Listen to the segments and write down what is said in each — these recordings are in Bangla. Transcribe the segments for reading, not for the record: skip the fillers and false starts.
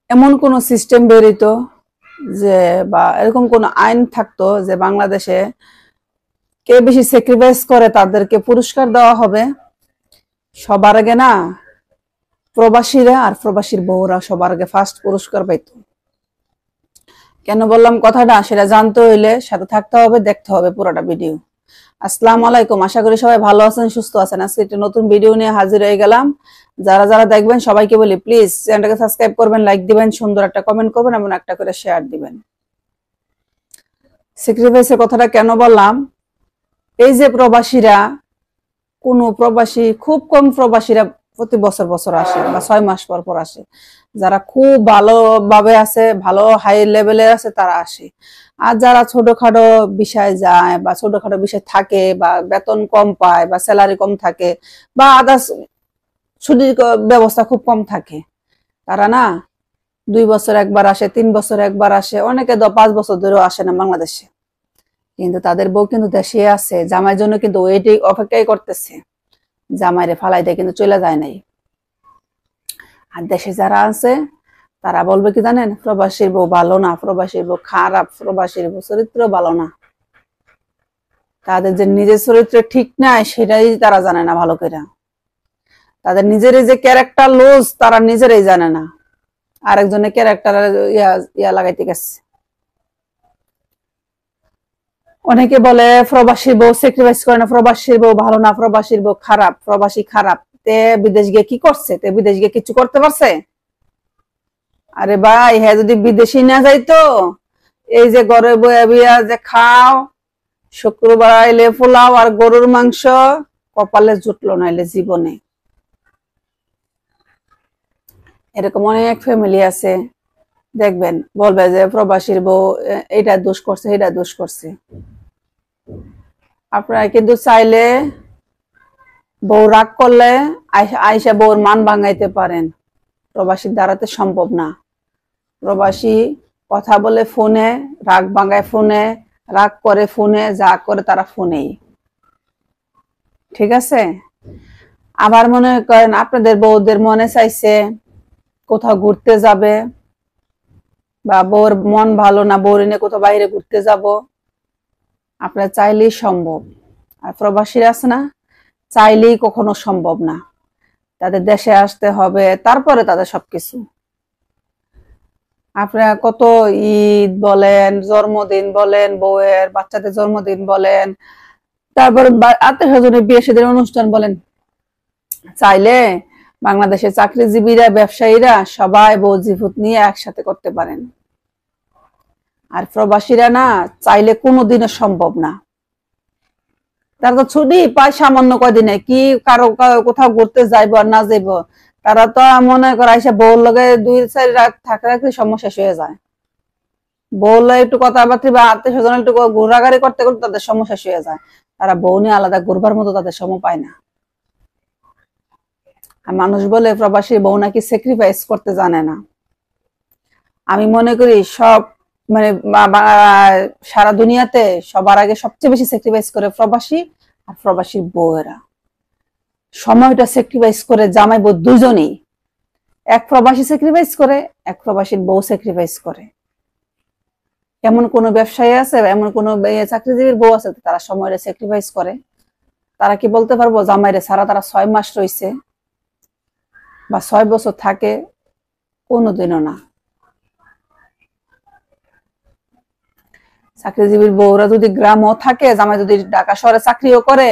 এমন কোন সিস্টেম বেরিত যে বা এরকম কোন আইন থাকতো যে বাংলাদেশে কে বেশি স্যাক্রিফাইস করে তাদেরকে পুরস্কার দেওয়া হবে। সবার আগে না প্রবাসীরা আর প্রবাসীর বউরা সবার আগে ফার্স্ট পুরস্কার পাইতো। কেন বললাম কথাটা সেটা জানতে হইলে সাথে থাকতে হবে, দেখতে হবে পুরোটা ভিডিও। আসসালামু আলাইকুম, আশা করি সবাই ভালো আছেন, সুস্থ আছেন। আজকে একটা নতুন ভিডিও নিয়ে হাজির হয়ে গেলাম। যারা যারা দেখবেন সবাইকে বলি প্লিজ চ্যানেলটাকে সাবস্ক্রাইব করবেন, লাইক দিবেন, সুন্দর একটা কমেন্ট করবেন এবং একটা করে শেয়ার দিবেন। স্যাক্রিফাইসের কথাটা কেন বললাম, এই যে প্রবাসীরা, কোন প্রবাসী, খুব কম প্রবাসীরা প্রতি বছর বছর আসে বা 6 মাস পর পর আসে। যারা খুব ভালোভাবে আছে, ভালো হাই লেভেলে আছে তারা আসে। আর যারা ছোটখাটো বিষয় যায় বা ছোটখাটো বিষয় থাকে বা বেতন কম পায় বা স্যালারি কম থাকে বা আদার্স ছুটির ব্যবস্থা খুব কম থাকে, তারা না 2 বছর একবার আসে, 3 বছর একবার আসে, অনেকে 5 বছর ধরেও আসে না বাংলাদেশে। কিন্তু তাদের বউ কিন্তু দেশে আছে, জামাইয়ের জন্য কিন্তু ওয়েটিং অপেক্ষাই করতেছে। জামাইরে ফালাই দিয়ে কিন্তু চলে যায় নাই। আর দেশে যারা আছে তারা বলবে কি জানেন, প্রবাসীর বউ ভালো না, প্রবাসীর বউ খারাপ, প্রবাসীর বউ চরিত্র ভালো না। তাদের যে নিজের চরিত্র ঠিক নাই সেটাই তারা জানে না ভালো করে। তাদের নিজের যে ক্যারেক্টার লুজ তারা নিজেরাই জানে না, আরেকজনের ক্যারেক্টার ইয়া লাগাইতে গেছে। অনেকে বলে প্রবাসীর বউ স্যাক্রিফাইস করে না, প্রবাসীর বউ ভালো না, প্রবাসীর বউ খারাপ, প্রবাসী খারাপ। তে বিদেশ গিয়ে কি করছে? তে বিদেশ গিয়ে কিছু করতে পারছে? আরে ভাই, হ্যাঁ যদি বিদেশি না যাইতো, এই যে ঘরে বয়ে বিয়া যে খাও, শুক্রবার আইলে পোলাও আর গরুর মাংস, কপালে জুটলো নাইলে জীবনে। এরকম অনেক ফ্যামিলি আছে, দেখবেন বলবে যে প্রবাসীর বউ এটা দোষ করছে, এটা দোষ করছে। আপনারা কিন্তু চাইলে বউ রাগ করলে আইসা বউর মান ভাঙাইতে পারেন, প্রবাসীর দ্বারাতে সম্ভব না। প্রবাসী কথা বলে ফোনে, রাগ ভাঙায় ফোনে, রাগ করে ফোনে, যা করে তারা ফোনেই, ঠিক আছে। আবার মনে করেন আপনাদের বউদের মনে চাইছে কোথাও ঘুরতে যাবে বা বউর মন ভালো না, বউর নিয়ে কোথাও বাইরে ঘুরতে যাব, আপনারা চাইলেই সম্ভব। আর প্রবাসীরা আছে না, চাইলেই কখনো সম্ভব না। তাদের দেশে আসতে হবে, তারপরে তাদের সবকিছু। আপনারা কত ঈদ বলেন, জন্মদিন বলেন, বউয়ের বাচ্চাদের জন্মদিন বলেন, তারপর আত্মীয় স্বজনের বিয়ে শাদীর অনুষ্ঠান বলেন, চাইলে বাংলাদেশের চাকরিজীবীরা, ব্যবসায়ীরা সবাই বউ জিভুত নিয়ে একসাথে করতে পারেন। আর প্রবাসীরা না চাইলে কোনোদিনও সম্ভব না। তারা তো ছুটি পায় সামান্য কয়দিনে, কি কারো কোথাও ঘুরতে যাইব আর না যাইব, তারা তো মনে করে আইসা বউর লগে 2-4 রাত থাকলে সমস্যা শেষ হয়ে যায়। বউর লগে একটু কথাবার্তা বা আত্মীয় স্বজন একটু ঘোরাঘুরি করতে করতে তাদের সমস্যা শেষ হয়ে যায়। তারা বউ নিয়ে আলাদা ঘুরবার মতো তাদের সময় পায় না। আর মানুষ বলে প্রবাসী বউ নাকি স্যাক্রিফাইস করতে জানে না। আমি মনে করি সব মানে সারা দুনিয়াতে সবার আগে সবচেয়ে বেশি স্যাক্রিফাইস করে প্রবাসী আর প্রবাসীর বউয়েরা। সময়টা স্যাক্রিফাইস করে জামাই বউ দুজনেই। এক প্রবাসী স্যাক্রিফাইস করে, এক প্রবাসীর বউ স্যাক্রিফাইস করে। এমন কোন ব্যবসায়ী আছে, এমন কোন চাকরিজীবীর বউ আছে তারা সময়টা স্যাক্রিফাইস করে? তারা কি বলতে পারবো জামাইরে সারা তারা 6 মাস রয়েছে বা 6 বছর থাকে? কোনোদিনও না। চাকরিজীবীর বউরা যদি গ্রামও থাকে, জামাই যদি ঢাকা শহরে চাকরিও করে,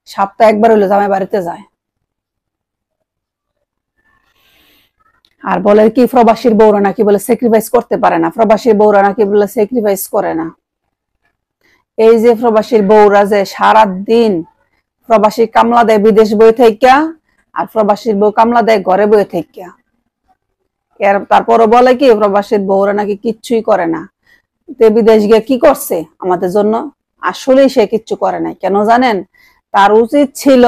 সপ্তাহে একবার হইলে জামাই বাড়িতে যায়। আর বলে কি প্রবাসীর বউরা নাকি বলে স্যাক্রিফাইস করতে পারে না, প্রবাসীর বউরা নাকি বলে স্যাক্রিফাইস করে না। এই যে প্রবাসীর বউরা যে সারা দিন প্রবাসী কামলা দেয় বিদেশ বই থেকে, আর প্রবাসীর বউ কামলা দেয় ঘরে বই থেকে। এর তারপরও বলে কি প্রবাসীর বউরা নাকি কিচ্ছুই করে না। বিদেশ গিয়ে কি করছে আমাদের জন্য? আসলেই সে কিচ্ছু করে নাই। কেন জানেন? তার উচিত ছিল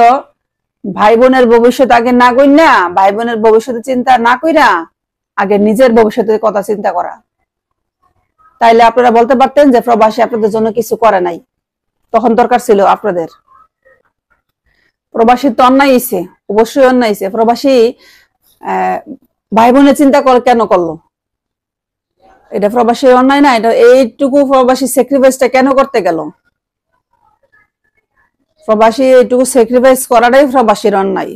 ভাই বোনের ভবিষ্যৎ আগে না কইরা, ভাই বোনের ভবিষ্যতের চিন্তা না কইরা আগে নিজের ভবিষ্যতের কথা চিন্তা করা। তাইলে আপনারা বলতে পারতেন যে প্রবাসী আপনাদের জন্য কিছু করে নাই। তখন দরকার ছিল আপনাদের। প্রবাসী তো অন্যায় হইছে, অবশ্যই অন্যায় হইছে। প্রবাসী ভাই বোনের চিন্তা কেন করলো? এটা প্রবাসীর অন্যায় না? এটা এইটুকু প্রবাসী স্যাক্রিফাইসটা কেন করতে গেল? প্রবাসী এইটুকু স্যাক্রিফাইস করাটাই প্রবাসীর অন্যায়।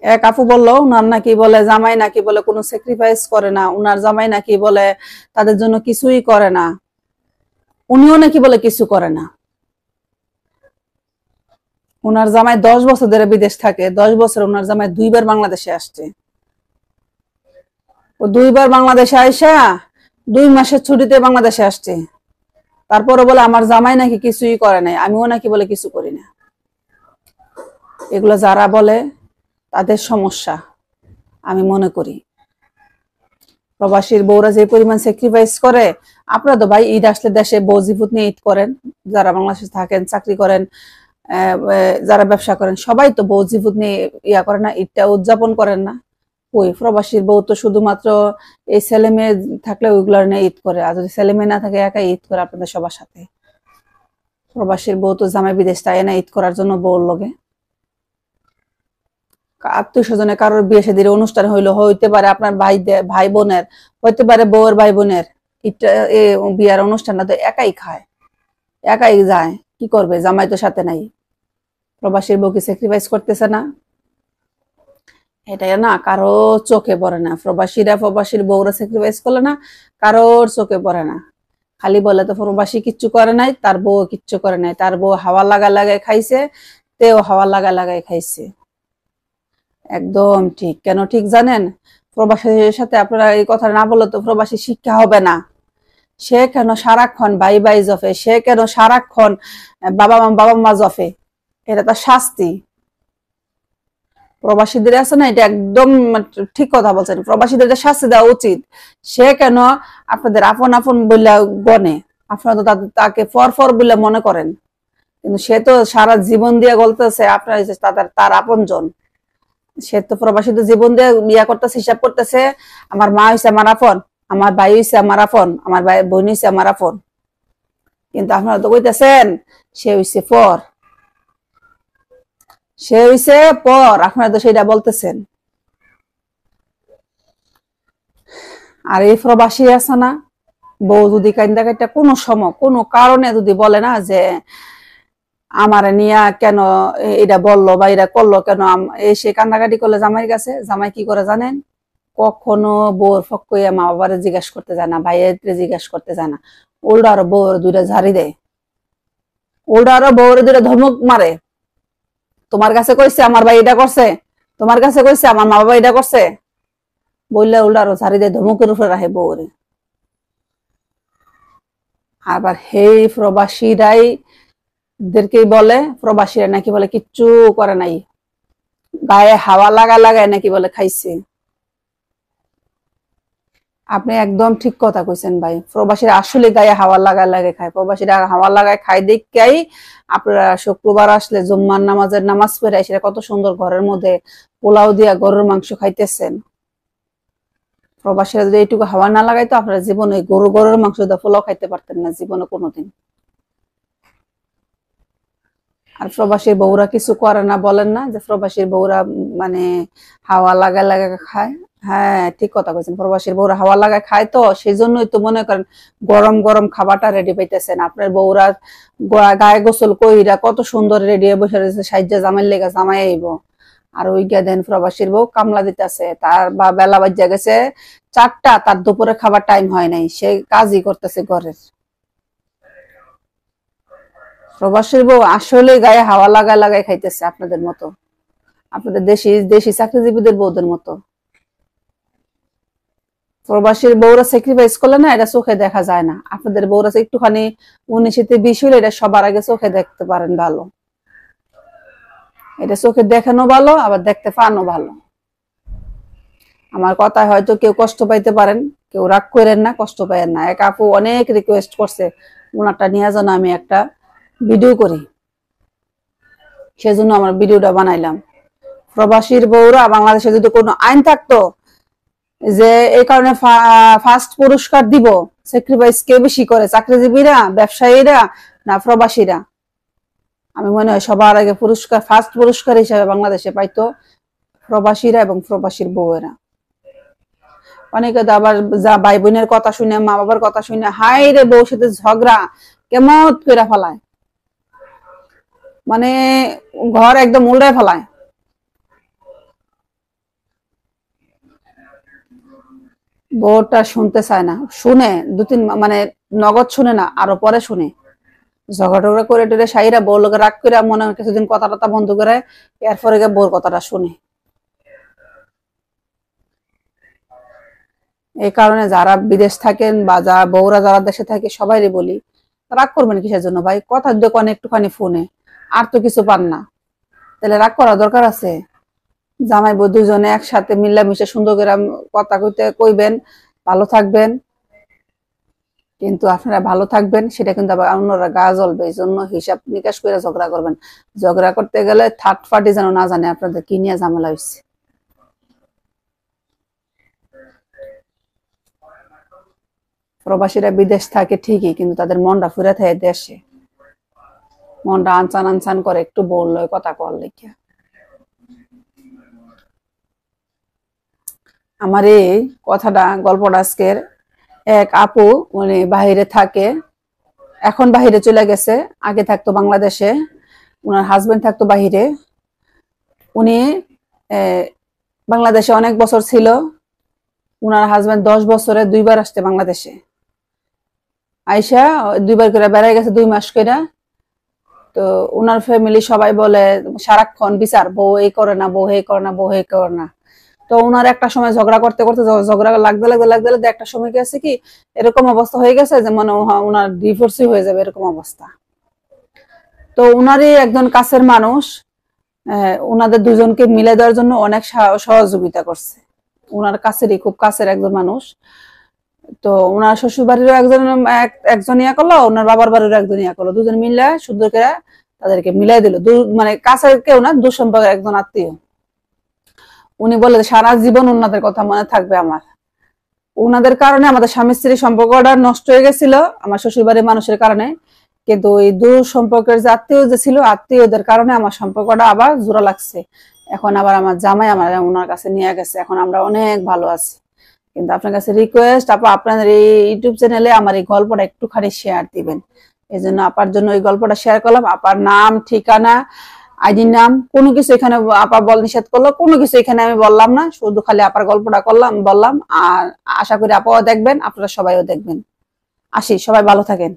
এক আপু বললো উনার নাকি বলে জামাই নাকি বলে কোনো স্যাক্রিফাইস করে না, উনার জামাই নাকি বলে তাদের জন্য কিছুই করে না, উনিও নাকি বলে কিছু করে না। উনার জামাই 10 বছর ধরে বিদেশ থাকে, 10 বছর উনার জামাই 2 বার বাংলাদেশে আসছে। ও 2 বার বাংলাদেশে আইসা 2 মাসের ছুটিতে বাংলাদেশে আসছে, তারপরে বলে আমার জামাই নাকি কিছুই করে নাই, আমিও নাকি বলে কিছু করি না। এগুলো যারা বলে তাদের সমস্যা আমি মনে করি। প্রবাসীর বউরা যে পরিমাণ স্যাক্রিফাইস করে, আপনারা তো ভাই ঈদ আসলে দেশে বউ জিভুত নিয়ে ঈদ করেন, যারা বাংলাদেশে থাকেন, চাকরি করেন, যারা ব্যবসা করেন, সবাই তো বউ জিভুত নিয়ে ইয়া করে না, ঈদটা উদযাপন করেন না? ওই প্রবাসীর বউ তো শুধুমাত্র এই ছেলে মেয়ে থাকলে ওইগুলার নিয়ে ঈদ করে, আর যদি ছেলে মেয়ে না থাকে একাই ঈদ করে আপনাদের সবার সাথে। প্রবাসীর বউ তো জামাই বিদেশ তাই না ঈদ করার জন্য বউর লগে। আত্মীয় স্বজনে কারোর বিয়ে শাদীর অনুষ্ঠান হইতে পারে আপনার ভাই বোনের, হইতে পারে বউয়ের ভাই বোনের, বিয়ার অনুষ্ঠানটা তো একাই খায়, একাই যায়, কি করবে? জামাই তো সাথে নাই। প্রবাসীর বউ কি স্যাক্রিফাইস করতেছে না? এটা না কারো চোখে পড়ে না। প্রবাসীর বউরা স্যাক্রিফাইস করলে না কারোর চোখে পড়ে না। খালি বলে তো প্রবাসী কিচ্ছু করে নাই, তার বউ কিচ্ছু করে নাই, তার বউ হাওয়া লাগায় খাইছে, তেও হাওয়া লাগায় খাইছে। একদম ঠিক। কেন ঠিক জানেন? প্রবাসীর সাথে আপনারা এই কথা না বললে তো প্রবাসী শিক্ষা হবে না। সে কেন সারাক্ষণ ভাই জফে, সে কেন সারাক্ষণ বাবা মা জফে? এটা তার শাস্তি। প্রবাসীদের আছে না, এটা একদম ঠিক কথা বলছেন, প্রবাসীদের শাস্তি দেওয়া উচিত। সে কেন আপনাদের আপন বলে গনে, আপনারা তো তাকে ফর বলে মনে করেন, কিন্তু সে তো সারা জীবন দিয়ে গলতেছে আপনার তার আপনজন। সে তো প্রবাসীদের জীবন দিয়ে ইয়া করতেছে, হিসাব করতেছে, আমার মা হইছে আমার আপন, আমার ভাই হইছে আমার আপন, আমার ভাই বোন হইছে আমার আপন। কিন্তু আপনারা তো কইতেছেন সে হইছে পর, সে হইছে পর, আপনারা তো সেটা বলতেছেন। আর এই প্রবাসী আছে না, বউ যদি কান্দা কাটা কোনো সময় কোনো কারণে যদি বলে না যে আমার নিয়া কেন এটা বললো বা এটা করলো কেন, সে কান্দাকাটি করলে জামাইয়ের কাছে, জামাই কি করে জানেন? কখনো বউর ফক্কইয়া মা বাবারে জিজ্ঞেস করতে যায় না, ভাইয়ের জিজ্ঞেস করতে যায় না, উল্টা আরো বউর 2টা ঝাড়ি দেয়, উল্টা আরো বউর 2টা ধমক মারে। তোমার কাছে কইছে আমার ভাই এটা করছে, তোমার কাছে কইছে আমার মা বাবা এটা করছে, বললে উল্টা আরো ঝাড়ি দেয়, ধমকের উপরে রাখে বউরে। আবার হেই প্রবাসীরাই দেরকেই বলে, প্রবাসীরা নাকি বলে কিচ্ছু করে নাই, গায়ে হাওয়া লাগায় নাকি বলে খাইছে। আপনি একদম ঠিক কথা কইছেন ভাই, প্রবাসীরা আসলে গায়ে হাওয়া লাগায় খায়, প্রবাসীরা হাওয়া লাগায় খায় দেখেই আপনারা শুক্রবার আসলে জুম্মার নামাজ পড়ে সেটা কত সুন্দর ঘরের মধ্যে পোলাও দিয়া গরুর মাংস খাইতেছেন। প্রবাসীরা যদি এইটুকু হাওয়া না লাগাইতো আপনারা জীবনে গরুর মাংস দিয়ে পোলাও খাইতে পারতেন না জীবনে কোনোদিন। আর প্রবাসীর বউরা কিছু করে না বলেন না যে প্রবাসীর বউরা মানে হাওয়া লাগা খায়? হ্যাঁ ঠিক কথা বলছেন, প্রবাসীর বউরা হাওয়া লাগায় খায়, তো সেই জন্যই তো মনে করেন গরম খাবারটা রেডি পাইতেছেন। আপনার বউরা গায়ে গোসল কইরা কত সুন্দর রেডি হয়ে বসে রয়েছে, সাইজা জামাই লেগে জামাই আইব, আর ওই গিয়া দেন প্রবাসীর বউ কামলা দিতেছে, তার বা বেলা বাজ্যা গেছে 4টা, তার দুপুরে খাবার টাইম হয় নাই, সে কাজই করতেছে ঘরের। প্রবাসীর বউ আসলে গায়ে হাওয়া লাগায় খাইতেছে আপনাদের মতো, আপনাদের দেশি চাকরিজীবীদের বউদের মতো। প্রবাসীর বউরা স্যাক্রিফাইস করলে না এটা চোখে দেখা যায় না, আপনাদের বউরা একটুখানি 19-20 হলে এটা সবার আগে চোখে দেখতে পারেন ভালো, এটা চোখে দেখানো ভালো, আবার দেখতে পানো ভালো। আমার কথায় হয়তো কেউ কষ্ট পাইতে পারেন, কেউ রাগ করেন না, কষ্ট পাইেন না। এক আপু অনেক রিকোয়েস্ট করছে ওনারটা নিয়ে যেন আমি একটা ভিডিও করি, সেজন্য আমার ভিডিওটা বানাইলাম। প্রবাসীর বউরা বাংলাদেশে যদি কোনো আইন থাকতো যে এই কারণে ফার্স্ট পুরস্কার দিব, স্যাক্রিফাইস কে বেশি করে, চাকরিজীবীরা, ব্যবসায়ীরা না প্রবাসীরা? আমি মনে হয় সবার আগে ফার্স্ট পুরস্কার হিসাবে বাংলাদেশে পাইতো প্রবাসীরা এবং প্রবাসীর বউয়েরা। অনেকে তো আবার যা ভাই বোনের কথা শুনে, মা বাবার কথা শুনে, হাই রে বউর সাথে ঝগড়া কেমন করে ফেলায়, মানে ঘর একদম উল্টায় ফেলায়। বউটা শুনতে চায় না, শুনে দু তিন মানে নগদ শুনে না, আরো পরে শুনে ঝগড়া টগড়া করে টেরে সাইরা বউর লোকে রাগ করে মনে হয় কিছুদিন কথা টথা বন্ধ করে এরপরে গিয়ে বউর কথাটা শুনে। এই কারণে যারা বিদেশ থাকেন বা যারা বউরা যারা দেশে থাকে সবাইরে বলি, রাগ করবেন কিসের জন্য ভাই, কথার দোকানে একটুখানি ফোনে, আর তো কিছু পান না, তাহলে রাগ করা দরকার আছে? জামাই বউ দুজনে একসাথে মিলামিশে সুন্দর করে কথা কইতে কইবেন, ভালো থাকবেন। কিন্তু আপনারা ভালো থাকবেন সেটা কিন্তু আবার অন্যরা গা জ্বলবে, এই জন্য হিসাব নিকাশ করে ঝগড়া করবেন। ঝগড়া করতে গেলে থার্ড পার্টি যেন না জানে আপনাদের কি নিয়ে ঝামেলা হয়েছে। প্রবাসীরা বিদেশ থাকে ঠিকই, কিন্তু তাদের মনটা ফুরে থাকে দেশে, মনটা আনচান আনচান করে একটু বললো কথা কর লেখা। আমার এই কথাটা গল্পটা আজকের এক আপু, মানে বাহিরে থাকে, এখন বাহিরে চলে গেছে, আগে থাকতো বাংলাদেশে, ওনার হাজবেন্ড থাকতো বাহিরে। উনি বাংলাদেশে অনেক বছর ছিল, ওনার হাজবেন্ড 10 বছরে 2বার আসছে বাংলাদেশে, আইসা 2বার করে বেড়াই গেছে 2 মাস করে। তো ওনার ফ্যামিলি সবাই বলে সারাক্ষণ বিচার, বউ এই করে না, বউ এই করে না, বউ এই করে না। তো ওনার একটা সময় ঝগড়া করতে করতে ঝগড়া লাগতে একটা সময় গেছে কি এরকম অবস্থা হয়ে গেছে যে মানে ওনার ডিভোর্সই হয়ে যাবে এরকম অবস্থা। তো ওনারই একজন কাছের মানুষ ওনাদের দুজনকে মিলে দেওয়ার জন্য অনেক সহযোগিতা করছে, ওনার কাছেরই খুব কাছের একজন মানুষ। তো ওনার শ্বশুর বাড়িরও একজন ইয়া করলো, ওনার বাবার বাড়িরও একজন ইয়া করলো, দুজন মিলে সুন্দর করে তাদেরকে মিলাই দিল, মানে কাছের কেউ না, দুঃসম্পর্কের একজন আত্মীয়। উনি বলে সারা জীবন ওনাদের কথা মনে থাকবে আমার, ওনাদের কারণে আমাদের স্বামী স্ত্রীর সম্পর্কটা নষ্ট হয়ে গেছিল আমার শ্বশুর বাড়ির মানুষের কারণে, কিন্তু ওই দূর সম্পর্কের যে আত্মীয় যে ছিল, আত্মীয়দের কারণে আমার সম্পর্কটা আবার জোড়া লাগছে। এখন আবার আমার জামাই আমার ওনার কাছে নিয়ে গেছে, এখন আমরা অনেক ভালো আছি। কিন্তু আপনার কাছে রিকোয়েস্ট, আপনাদের এই ইউটিউব চ্যানেলে আমার এই গল্পটা একটুখানি শেয়ার দিবেন, এই জন্য আপার জন্য এই গল্পটা শেয়ার করলাম। আপার নাম, ঠিকানা, আইডির নাম কোনো কিছু এখানে আপা নিষেধ করলো, কোনো কিছু এখানে আমি বললাম না, শুধু খালি আপার গল্পটা বললাম। আর আশা করি আপাও দেখবেন, আপনারা সবাইও দেখবেন। আসি, সবাই ভালো থাকেন।